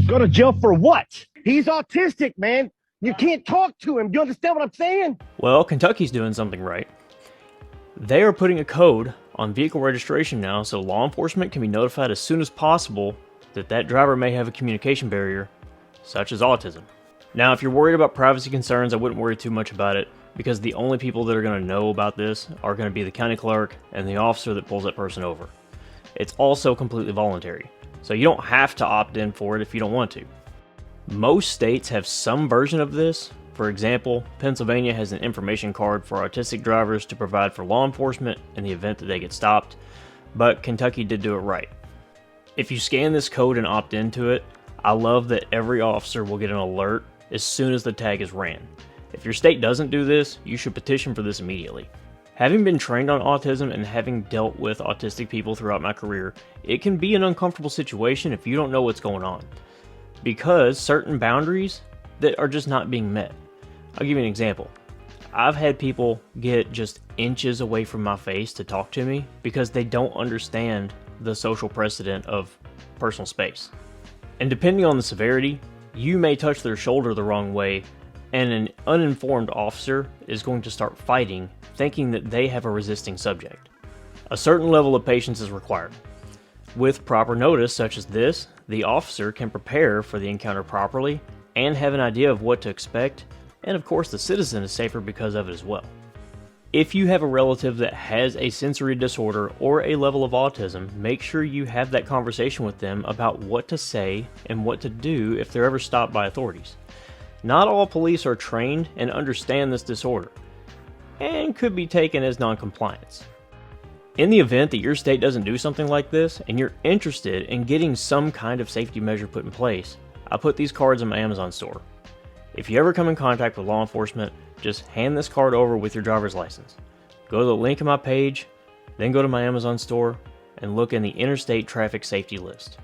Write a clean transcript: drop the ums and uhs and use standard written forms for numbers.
Go to jail for what? He's autistic, man. You can't talk to him. Do you understand what I'm saying? Well, Kentucky's doing something right. They are putting a code on vehicle registration now so law enforcement can be notified as soon as possible that that driver may have a communication barrier, such as autism. Now, if you're worried about privacy concerns, I wouldn't worry too much about it, because the only people that are going to know about this are going to be the county clerk and the officer that pulls that person over. It's also completely voluntary, so you don't have to opt in for it if you don't want to. Most states have some version of this. For example, Pennsylvania has an information card for autistic drivers to provide for law enforcement in the event that they get stopped, but Kentucky did do it right. If you scan this code and opt into it, I love that every officer will get an alert as soon as the tag is ran. If your state doesn't do this, you should petition for this immediately. Having been trained on autism and having dealt with autistic people throughout my career, it can be an uncomfortable situation if you don't know what's going on, because certain boundaries that are just not being met. I'll give you an example. I've had people get just inches away from my face to talk to me because they don't understand the social precedent of personal space. And depending on the severity, you may touch their shoulder the wrong way, and an uninformed officer is going to start fighting, thinking that they have a resisting subject. A certain level of patience is required. With proper notice such as this, the officer can prepare for the encounter properly and have an idea of what to expect, and of course the citizen is safer because of it as well. If you have a relative that has a sensory disorder or a level of autism, make sure you have that conversation with them about what to say and what to do if they're ever stopped by authorities. Not all police are trained and understand this disorder, and could be taken as non-compliance. In the event that your state doesn't do something like this, and you're interested in getting some kind of safety measure put in place, I put these cards in my Amazon store. If you ever come in contact with law enforcement, just hand this card over with your driver's license. Go to the link in my page, then go to my Amazon store, and look in the interstate traffic safety list.